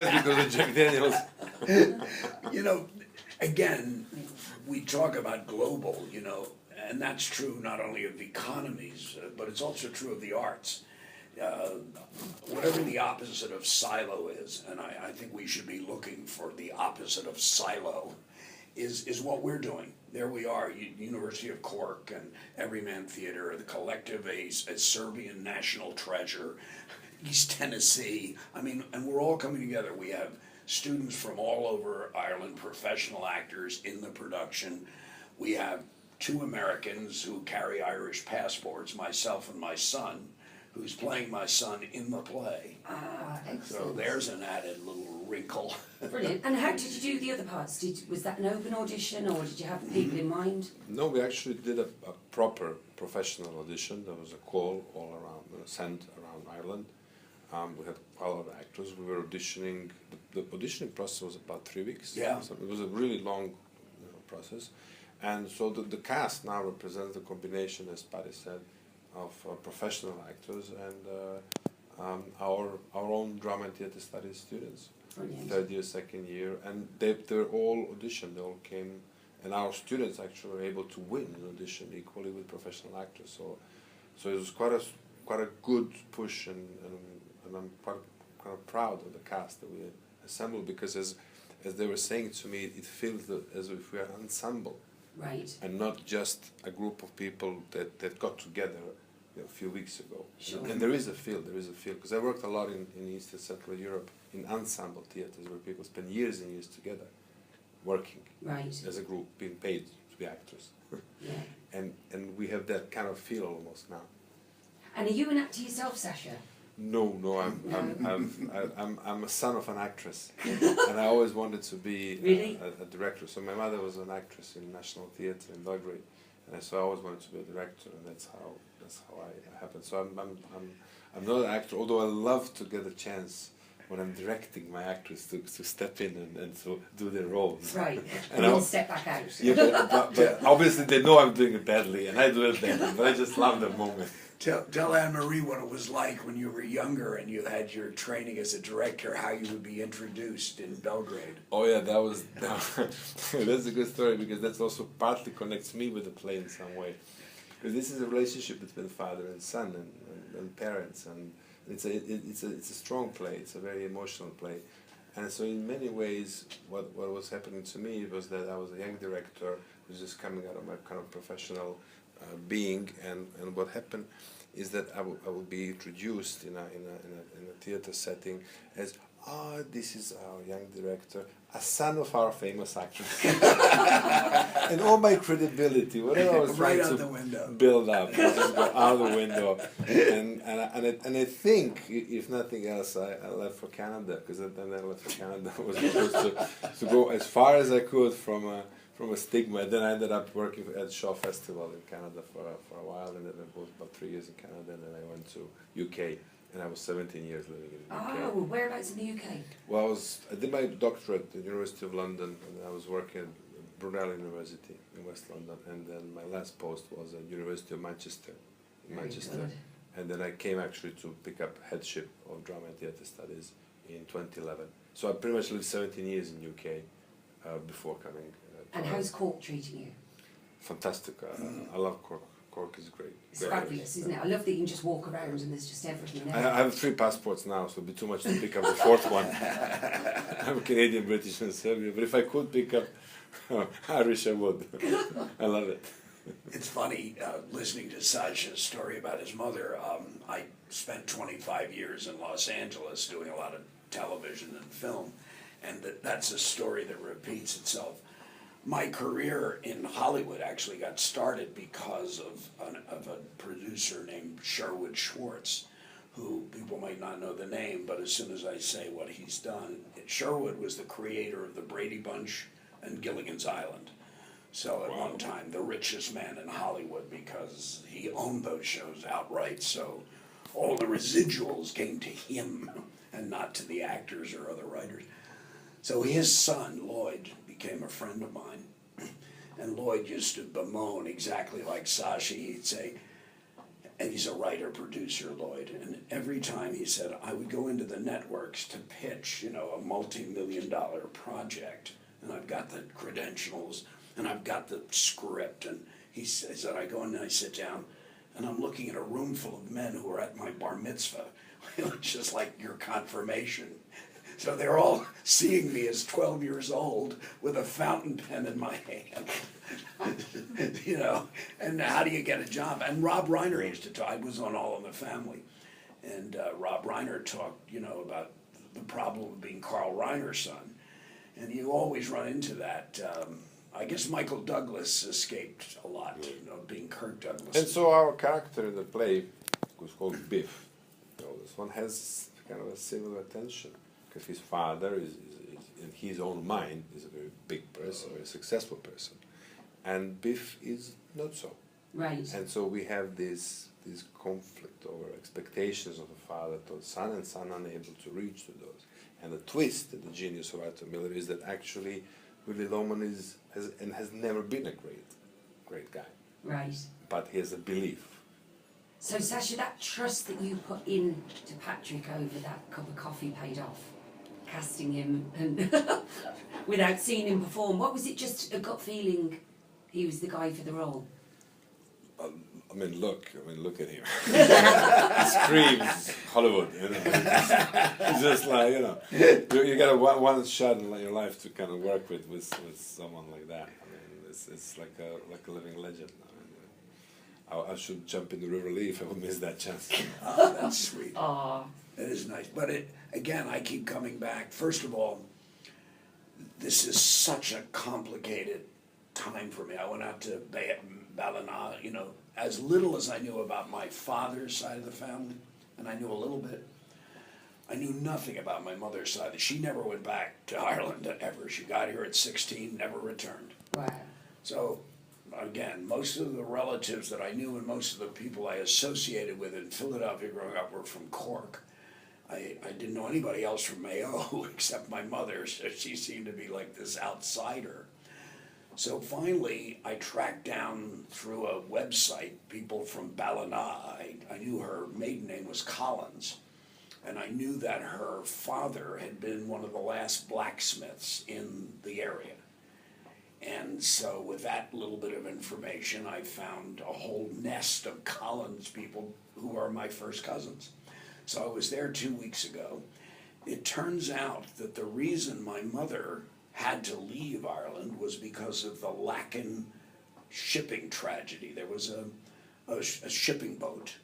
because of Jack Daniels. You know, again, we talk about global, you know, and that's true not only of economies, but it's also true of the arts. Whatever the opposite of silo is, and I think we should be looking for the opposite of silo, is what we're doing. There we are, University of Cork and Everyman Theatre, the Kolectiv, a Serbian national treasure, East Tennessee. I mean, and we're all coming together. We have students from all over Ireland, professional actors in the production. We have 2 Americans who carry Irish passports, myself and my son, who's playing my son in the play. Ah, excellent. So there's an added little wrinkle. Brilliant. And how did you do the other parts? Was that an open audition, or did you have people in mind? No, we actually did a proper professional audition. There was a call all around, sent around Ireland. We had a lot of actors. We were auditioning. The auditioning process was about 3 weeks. Yeah. So it was a really long process. And so the cast now represents the combination, as Patty said, of professional actors and our own drama and theatre studies students. Brilliant. 3rd year, 2nd year, and they're all auditioned. They all came, and our students actually were able to win an audition equally with professional actors. So it was quite a good push, and I'm quite proud of the cast that we assembled, because as they were saying to me, it feels as if we are an ensemble. Right. And not just a group of people that got together a few weeks ago. Sure. And there is a feel, because I worked a lot in East and Central Europe in ensemble theatres where people spend years and years together working Right. as a group, being paid to be actors. Yeah. And we have that kind of feel almost now. And are you an actor yourself, Sasha? No, I'm a son of an actress, and I always wanted to be Really? a director. So my mother was an actress in National Theatre in Belgrade, and so I always wanted to be a director, and that's how I happened. So I'm not an actor, although I love to get a chance when I'm directing my actors to step in and to do their roles. Right. And then step back out. Yeah, but obviously they know I'm doing it badly, and I do it badly, but I just love that moment. Tell Anne-Marie what it was like when you were younger and you had your training as a director, how you would be introduced in Belgrade. Oh yeah, that's a good story, because that also partly connects me with the play in some way. Because this is a relationship between father and son and parents, and it's a strong play. It's a very emotional play, and so in many ways, what was happening to me was that I was a young director who was just coming out of my kind of professional being, and what happened is that I will be introduced in a theater setting as, this is our young director, a son of our famous actress. And all my credibility, whatever I was right trying out to the window. build up, just go out the window. And I think, if nothing else, I left for Canada, because then I left for Canada. I was supposed to go as far as I could from a stigma. Then I ended up working at Shaw Festival in Canada for a while, and then I was about 3 years in Canada, and then I went to UK, and I was 17 years living in the UK. Oh, whereabouts in the UK? Well, I did my doctorate at the University of London, and I was working at Brunel University in West London, and then my last post was at University of Manchester, in Very Manchester. good. And then I came actually to pick up headship of drama and theatre studies in 2011. So I pretty much lived 17 years in UK before coming. And how's Cork treating you? Fantastic. I love Cork. Cork is great. It's fabulous, isn't it? I love that you can just walk around and there's just everything there. I have 3 passports now, so it'd be too much to pick up the 4th one. I'm Canadian, British, and Serbian, but if I could pick up Irish, I would. I love it. It's funny listening to Sasha's story about his mother. I spent 25 years in Los Angeles doing a lot of television and film, and that's a story that repeats itself. My career in Hollywood actually got started because of a producer named Sherwood Schwartz, who people might not know the name, but as soon as I say what he's done, Sherwood was the creator of the Brady Bunch and Gilligan's Island. So at one time, the richest man in Hollywood, because he owned those shows outright, so all the residuals came to him and not to the actors or other writers. So his son, Lloyd, became a friend of mine, and Lloyd used to bemoan exactly like Sasha. He'd say, and he's a writer, producer, Lloyd, and every time he said, I would go into the networks to pitch, a multi-million-dollar project, and I've got the credentials, and I've got the script, and he said, I go in and I sit down, and I'm looking at a room full of men who are at my bar mitzvah, just like your confirmation. So they're all seeing me as 12 years old with a fountain pen in my hand. And how do you get a job? And Rob Reiner used to talk, I was on All in the Family, and Rob Reiner talked, about the problem of being Carl Reiner's son. And you always run into that. I guess Michael Douglas escaped a lot, being Kirk Douglas. And so our character in the play was called Biff. This one has kind of a similar tension, because his father is in his own mind, is a very big person, a very successful person. And Biff is not so. Right. And so we have this conflict over expectations of a father to son, and son unable to reach to those. And the twist in the genius of Arthur Miller is that actually Willy Loman has never been a great guy. Right. But he has a belief. So Sasha, that trust that you put in to Patrick over that cup of coffee paid off, casting him and without seeing him perform. What was it? Just a gut feeling he was the guy for the role? Look at him. He screams Hollywood, It's just like, you got one shot in your life to kind of work with someone like that. It's like a living legend. I should jump in the river Lee if I would miss that chance. Oh, that's sweet. Aww. It is nice. But again, I keep coming back. First of all, this is such a complicated time for me. I went out to Ballina, as little as I knew about my father's side of the family, and I knew a little bit. I knew nothing about my mother's side. She never went back to Ireland ever. She got here at 16, never returned. Wow. So, again, most of the relatives that I knew and most of the people I associated with in Philadelphia growing up were from Cork. I didn't know anybody else from Mayo except my mother, so she seemed to be like this outsider. So finally, I tracked down through a website people from Ballina. I knew her maiden name was Collins, and I knew that her father had been one of the last blacksmiths in the area. And so with that little bit of information, I found a whole nest of Collins people who are my first cousins. So I was there 2 weeks ago. It turns out that the reason my mother had to leave Ireland was because of the Lacan shipping tragedy. There was a shipping boat